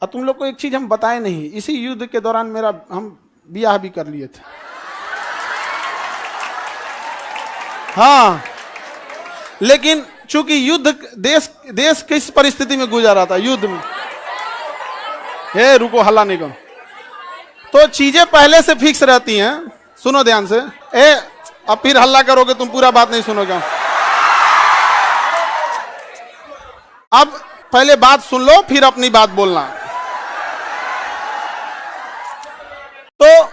और तुम लोग को एक चीज हम बताए नहीं, इसी युद्ध के दौरान हम ब्याह भी कर लिए थे। हाँ, लेकिन चूंकि युद्ध देश किस परिस्थिति में गुजर रहा था, युद्ध में। हे रुको, हल्ला नहीं करो। तो चीजें पहले से फिक्स रहती हैं, सुनो ध्यान से। अब फिर हल्ला करोगे तुम, पूरा बात नहीं सुनोगे। अब पहले बात सुन लो, फिर अपनी बात बोलना। तो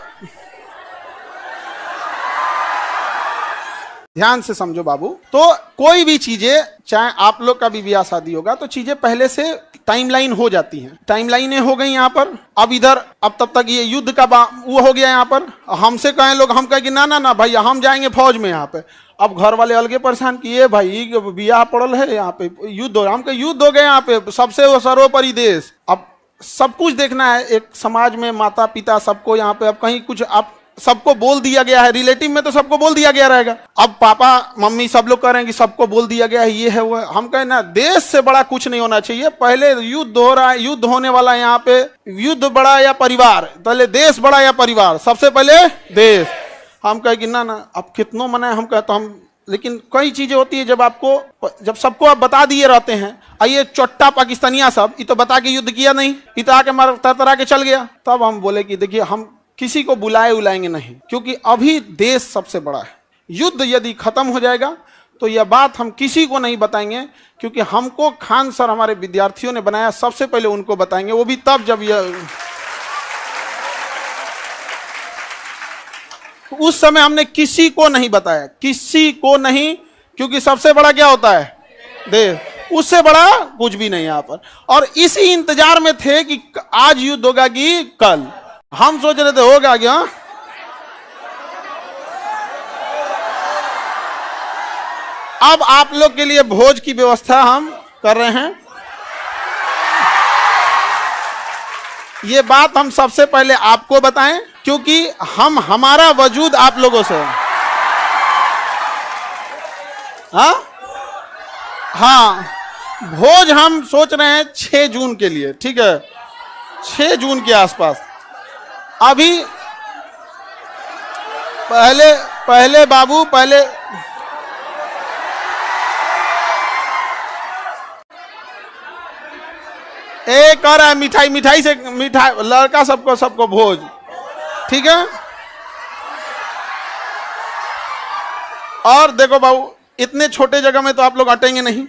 ध्यान से समझो बाबू। तो कोई भी चीजें, चाहे आप लोग का भी ब्याह शादी होगा, तो चीजें पहले से टाइमलाइन हो जाती हैं। टाइमलाइनें हो गई यहाँ पर। अब इधर, अब तब तक ये युद्ध का वो हो गया यहाँ पर। हमसे कहें लोग, हम कहें कि ना ना ना भैया, हम जाएंगे फौज में यहाँ पे। अब घर वाले अलगे परेशान किए, भाई ब्याह पड़ल है यहाँ पे, युद्ध हो रहा। हम कहे युद्ध हो गए यहाँ पे, सबसे सर्वोपरि देश। अब सब कुछ देखना है, एक समाज में माता पिता सबको यहाँ पे। अब कहीं कुछ आप सबको बोल दिया गया है, रिलेटिव में तो सबको बोल दिया गया रहेगा। अब पापा मम्मी सब लोग कह रहे हैं कि सबको बोल दिया गया है, ये है वो है। हम कहें ना, देश से बड़ा कुछ नहीं होना चाहिए। पहले युद्ध हो रहा है, युद्ध होने वाला है यहाँ पे। युद्ध बड़ा या परिवार, पहले देश बड़ा या परिवार? सबसे पहले देश। हम कहे कि ना ना, अब कितनों मनाए। हम कहते हम, लेकिन कई चीजें होती है जब सबको आप बता दिए रहते हैं। आइए चोट्टा पाकिस्तानिया सब, ये तो बता के युद्ध किया नहीं, ये तो आके मार तरतरा के चल गया। तब हम बोले कि देखिए, हम किसी को बुलाएंगे नहीं, क्योंकि अभी देश सबसे बड़ा है। युद्ध यदि खत्म हो जाएगा तो यह बात हम किसी को नहीं बताएंगे, क्योंकि हमको खान सर हमारे विद्यार्थियों ने बनाया, सबसे पहले उनको बताएंगे, वो भी तब जब यह, उस समय हमने किसी को नहीं बताया, किसी को नहीं, क्योंकि सबसे बड़ा क्या होता है? देश। उससे बड़ा कुछ भी नहीं यहाँ पर। और इसी इंतजार में थे कि आज युद्ध होगा कि कल। हम सोच रहे थे होगा क्या। अब आप लोग के लिए भोज की व्यवस्था हम कर रहे हैं। ये बात हम सबसे पहले आपको बताएं, क्योंकि हमारा वजूद आप लोगों से। हाँ, भोज हम सोच रहे हैं 6 जून के लिए, ठीक है? 6 जून के आसपास। अभी पहले बाबू, पहले एक और है, मिठाई से, मिठाई लड़का सबको भोज, ठीक है? और देखो बाबू, इतने छोटे जगह में तो आप लोग अटेंगे नहीं।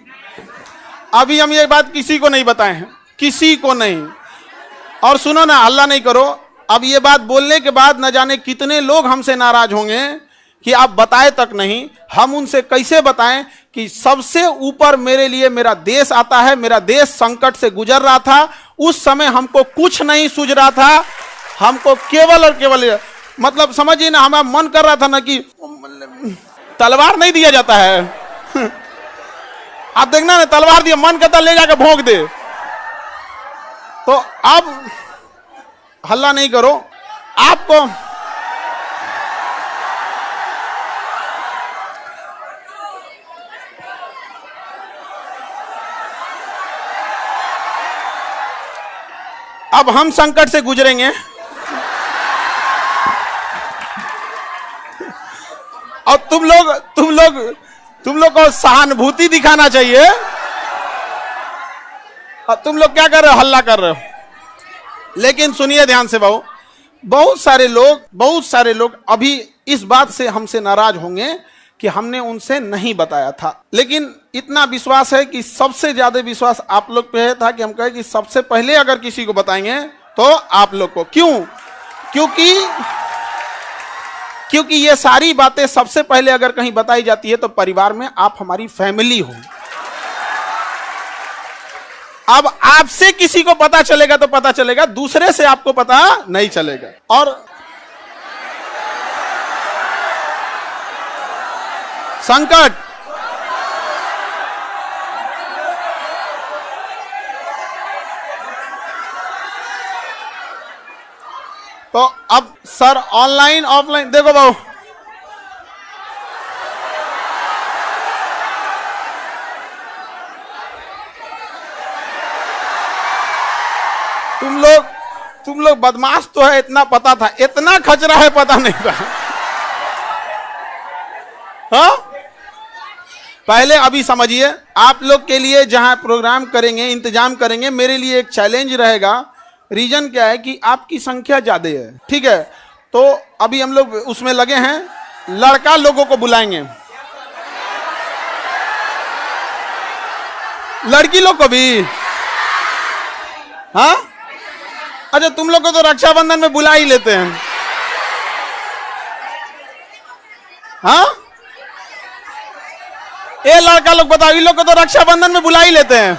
अभी हम ये बात किसी को नहीं बताए हैं, किसी को नहीं। और सुनो ना, हल्ला नहीं करो। अब ये बात बोलने के बाद न जाने कितने लोग हमसे नाराज होंगे कि आप बताए तक नहीं। हम उनसे कैसे बताएं कि सबसे ऊपर मेरे लिए मेरा देश आता है। मेरा देश संकट से गुजर रहा था, उस समय हमको कुछ नहीं सूझ रहा था। हमको केवल और केवल, मतलब समझिए ना, हमारा मन कर रहा था ना कि तलवार नहीं दिया जाता है। आप देखना ना, तलवार दिया, मन करता ले जाकर भोंक दे। तो अब हल्ला नहीं करो। आपको अब हम संकट से गुजरेंगे, और तुम लोग को सहानुभूति दिखाना चाहिए। और तुम लोग क्या कर रहे हो? हल्ला कर रहे हो। लेकिन सुनिए ध्यान से बाबू, बहुत सारे लोग अभी इस बात से हमसे नाराज होंगे कि हमने उनसे नहीं बताया था। लेकिन इतना विश्वास है कि सबसे ज्यादा विश्वास आप लोग पे था कि हम कहे कि सबसे पहले अगर किसी को बताएंगे तो आप लोग को। क्यों? क्योंकि ये सारी बातें सबसे पहले अगर कहीं बताई जाती है तो परिवार में आप हमारी फैमिली हो। अब आपसे किसी को पता चलेगा तो पता चलेगा, दूसरे से आपको पता नहीं चलेगा। और संकट, तो अब सर ऑनलाइन ऑफलाइन देखो बाबू, तुम लोग बदमाश तो है, इतना पता था, इतना खचरा है पता नहीं था। हाँ, पहले अभी समझिए, आप लोग के लिए जहां प्रोग्राम करेंगे, इंतजाम करेंगे, मेरे लिए एक चैलेंज रहेगा। रीजन क्या है कि आपकी संख्या ज्यादा है, ठीक है? तो अभी हम लोग उसमें लगे हैं, लड़का लोगों को बुलाएंगे, लड़की लोग को भी। हाँ, अच्छा, तुम लोग को तो रक्षाबंधन में बुला ही लेते हैं। हाँ, ये लड़का लोग बताओ, इन लोग को तो रक्षाबंधन में बुला ही लेते हैं।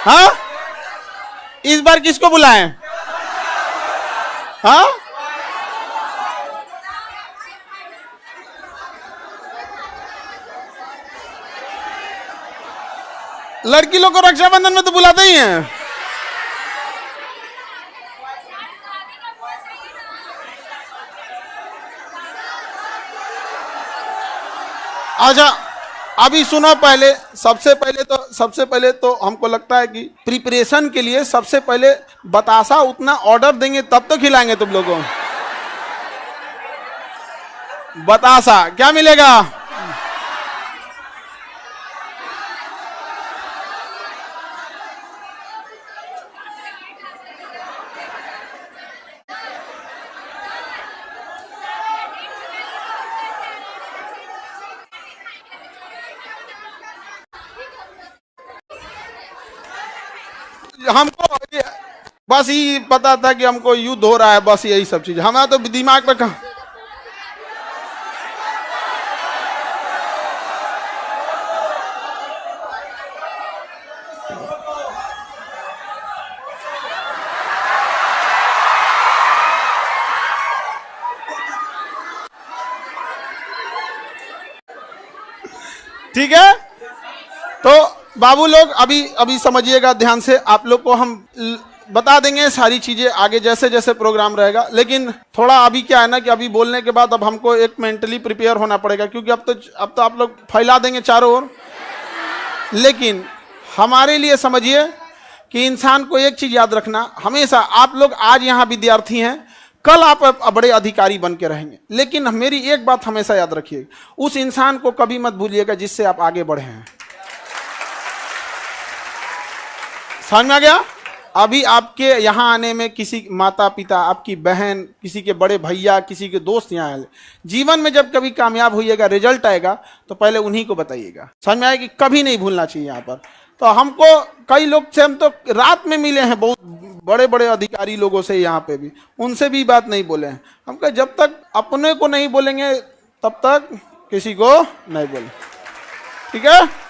हाँ, इस बार किसको बुलाएं? हाँ, लड़की लोग को रक्षाबंधन में तो बुलाते ही हैं। अच्छा, अभी सुनो, सबसे पहले तो हमको लगता है कि प्रिपरेशन के लिए सबसे पहले बतासा उतना ऑर्डर देंगे तब तो खिलाएंगे तुम लोगों को। बतासा क्या मिलेगा? हमको बस ये पता था कि हमको युद्ध हो रहा है, बस यही सब चीज हमारा तो दिमाग में कहा। ठीक है, तो बाबू लोग अभी समझिएगा ध्यान से, आप लोग को हम बता देंगे सारी चीजें आगे जैसे जैसे प्रोग्राम रहेगा। लेकिन थोड़ा अभी क्या है ना कि अभी बोलने के बाद अब हमको एक मेंटली प्रिपेयर होना पड़ेगा, क्योंकि अब तो आप लोग फैला देंगे चारों ओर। लेकिन हमारे लिए समझिए कि इंसान को एक चीज याद रखना, हमेशा आप लोग आज यहाँ विद्यार्थी हैं, कल आप बड़े अधिकारी बन के रहेंगे। लेकिन मेरी एक बात हमेशा याद रखिए, उस इंसान को कभी मत भूलिएगा जिससे आप आगे बढ़े हैं। समझ में आ गया? अभी आपके यहाँ आने में किसी माता पिता, आपकी बहन, किसी के बड़े भैया, किसी के दोस्त यहाँ आए, जीवन में जब कभी कामयाब होइएगा, रिजल्ट आएगा, तो पहले उन्हीं को बताइएगा। समझ में आएगा कि कभी नहीं भूलना चाहिए यहाँ पर। तो हमको कई लोग से हम तो रात में मिले हैं, बहुत बड़े बड़े अधिकारी लोगों से यहाँ पे भी, उनसे भी बात नहीं बोले हैं। हम कहे जब तक अपने को नहीं बोलेंगे तब तक किसी को नहीं बोले, ठीक है?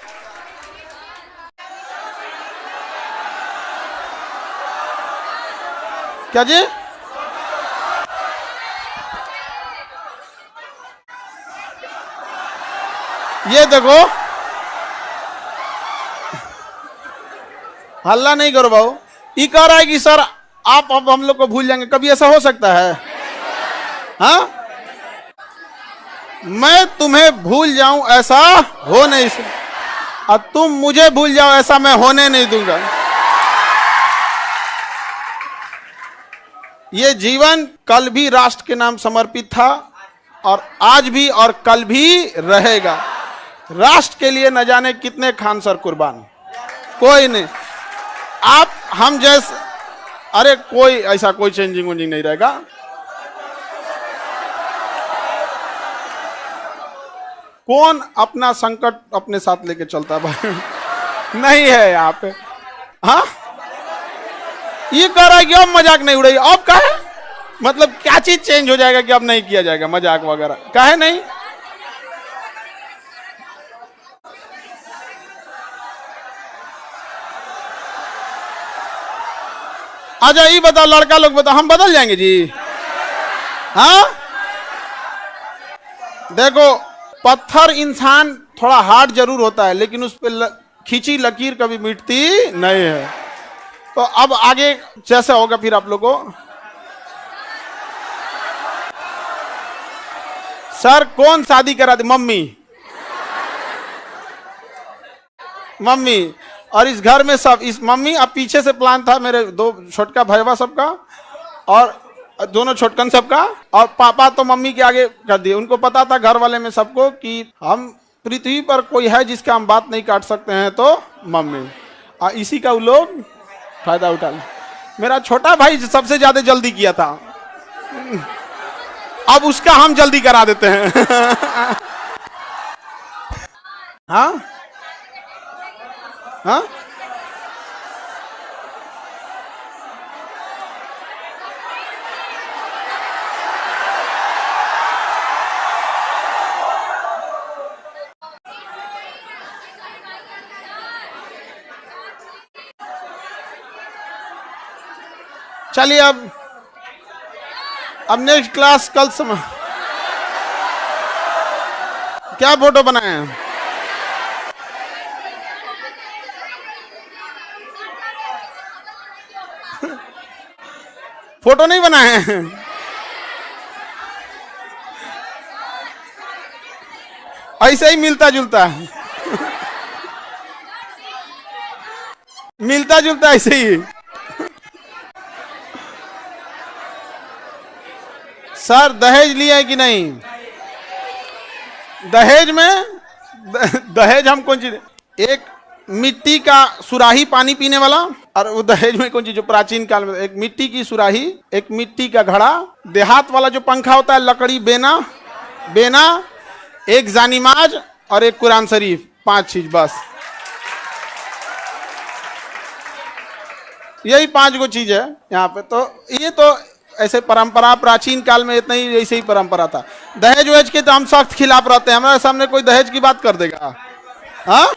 क्या जी? ये देखो, हल्ला नहीं करो भाऊ। ये कह रहा है कि सर आप अब हम लोग को भूल जाएंगे, कभी ऐसा हो सकता है? हाँ, मैं तुम्हें भूल जाऊं ऐसा हो नहीं सकता, और तुम मुझे भूल जाओ ऐसा मैं होने नहीं दूंगा। ये जीवन कल भी राष्ट्र के नाम समर्पित था, और आज भी और कल भी रहेगा। राष्ट्र के लिए न जाने कितने खान सर कुर्बान, कोई नहीं। आप हम जैसे, अरे कोई ऐसा कोई चेंजिंग वेंजिंग नहीं रहेगा। कौन अपना संकट अपने साथ लेके चलता भाई? नहीं है यहाँ पे। हाँ, ये कह रहा है कि अब मजाक नहीं उड़ेगी, अब कहे मतलब क्या चीज चेंज हो जाएगा कि अब नहीं किया जाएगा मजाक वगैरह? कहे नहीं। अच्छा ये बताओ, लड़का लोग बताओ, हम बदल जाएंगे जी? हाँ, देखो, पत्थर इंसान थोड़ा हार्ड जरूर होता है, लेकिन उस पर खींची लकीर कभी मिटती नहीं है। तो अब आगे जैसे होगा फिर आप लोगों को, सर कौन शादी करा दी? मम्मी। और इस घर में सब, इस मम्मी, अब पीछे से प्लान था मेरे दो छोटका भैया सबका और दोनों छोटकन सबका, और पापा तो मम्मी के आगे कर दिए। उनको पता था घर वाले में सबको कि हम पृथ्वी पर कोई है जिसका हम बात नहीं काट सकते हैं तो मम्मी, और इसी का वो लोग फायदा उठा लिया। मेरा छोटा भाई सबसे ज्यादा जल्दी किया था, अब उसका हम जल्दी करा देते हैं। हाँ हाँ, चलिए अब नेक्स्ट क्लास कल समय क्या फोटो बनाए हैं? फोटो नहीं बनाए हैं, ऐसे ही मिलता जुलता मिलता जुलता ऐसे ही। सर दहेज लिया है कि नहीं? दहेज में दहेज हम कौन चीज, एक मिट्टी का सुराही पानी पीने वाला, और वो दहेज में कौन चीज जो प्राचीन काल में एक मिट्टी की सुराही, एक मिट्टी का घड़ा, देहात वाला जो पंखा होता है लकड़ी, बेना बेना, एक जानीमाज और एक कुरान शरीफ, 5 चीज बस। यही 5 गो चीज है यहाँ पे। तो ये तो ऐसे परंपरा प्राचीन काल में इतना ही ऐसे ही परंपरा था। दहेज वहेज के तो हम सख्त खिलाफ रहते हैं, हमारे सामने कोई दहेज की बात कर देगा? हाँ,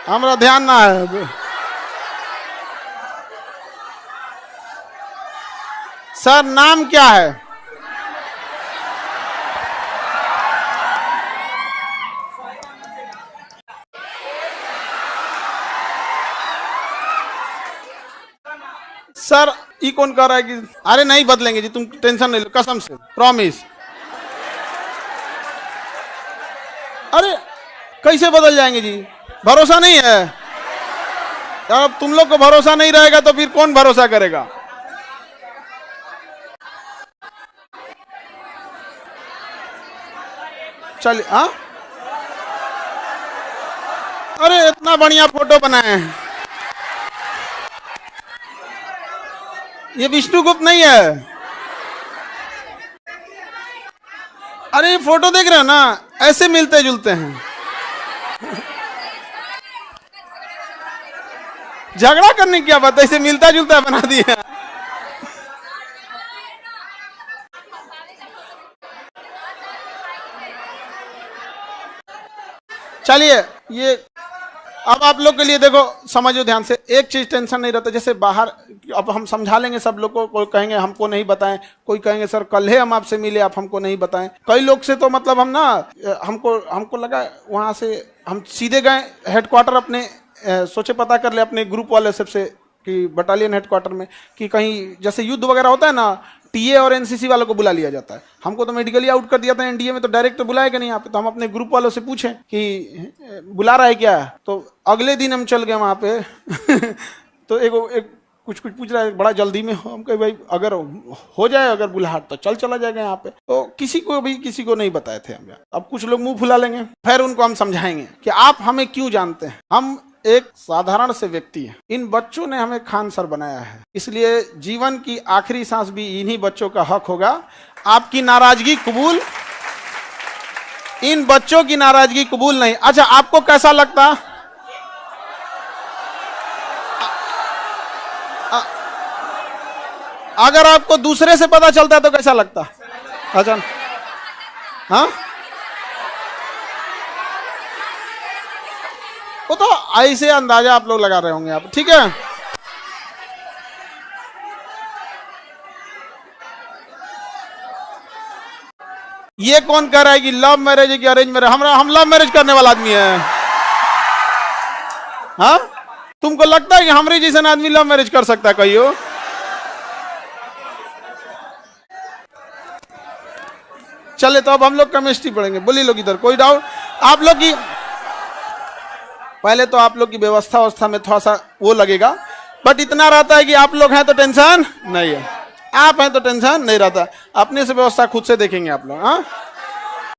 हमारा ध्यान ना है। सर नाम क्या है? सर ये कौन कह रहा है कि अरे नहीं बदलेंगे जी, तुम टेंशन नहीं लो, कसम से प्रॉमिस। अरे कैसे बदल जाएंगे जी, भरोसा नहीं है यार। अब तुम लोग को भरोसा नहीं रहेगा तो फिर कौन भरोसा करेगा? चलिए हाँ, अरे इतना बढ़िया फोटो बनाए हैं। ये विष्णुगुप्त नहीं है? अरे ये फोटो देख रहे हो ना, ऐसे मिलते जुलते हैं। झगड़ा करने की क्या बात है, ऐसे मिलता जुलता बना दिया। चलिए ये अब आप लोग के लिए देखो, समझो ध्यान से, एक चीज टेंशन नहीं रहता। जैसे बाहर अब हम समझा लेंगे सब लोग को, कोई कहेंगे हमको नहीं बताएं, कोई कहेंगे सर कल ही हम आपसे मिले आप हमको नहीं बताएं। कई लोग से तो मतलब हम ना, हमको लगा वहां से हम सीधे गए हेडक्वार्टर अपने, सोचे पता कर ले अपने ग्रुप वाले सबसे कि बटालियन हेडक्वार्टर में कि कहीं जैसे युद्ध वगैरह होता है ना, टीए और एनसीसी वालों को बुला लिया जाता है। हमको तो मेडिकली आउट कर दिया था एनडीए में, तो डायरेक्ट तो बुलाएगा नहीं यहाँ पे। तो हम अपने ग्रुप वालों से पूछें कि बुला रहा है क्या, तो अगले दिन हम चल गए वहाँ पे। तो एक कुछ पूछ रहा है, बड़ा जल्दी में हो। हम कहे भाई अगर हो जाए अगर बुलाहट तो चला जाएगा यहाँ पे। तो किसी को नहीं बताए थे हम। अब कुछ लोग मुंह फुला लेंगे, फिर उनको हम समझाएंगे कि आप हमें क्यों जानते हैं, हम एक साधारण से व्यक्ति है। इन बच्चों ने हमें खान सर बनाया है, इसलिए जीवन की आखिरी सांस भी इन्हीं बच्चों का हक होगा। आपकी नाराजगी कबूल, इन बच्चों की नाराजगी कबूल नहीं। अच्छा आपको कैसा लगता, अगर आपको दूसरे से पता चलता तो कैसा लगता? अच्छा हाँ, वो तो ऐसे अंदाजा आप लोग लगा रहे होंगे आप, ठीक है। ये कौन कह रहा है कि लव मैरिज है कि अरेंज मैरिज? हम लव मैरिज करने वाला आदमी है। हाँ तुम तुमको लगता है कि हमारे जैसा आदमी लव मैरिज कर सकता है कहियो? चले तो अब हम लोग केमिस्ट्री पढ़ेंगे। बोलिए लोग इधर, कोई डाउट? आप लोग की पहले तो आप लोग की व्यवस्था में थोड़ा सा वो लगेगा, बट इतना रहता है कि आप लोग हैं तो टेंशन नहीं है, आप हैं तो टेंशन नहीं रहता। अपने से व्यवस्था खुद से देखेंगे आप लोग। हाँ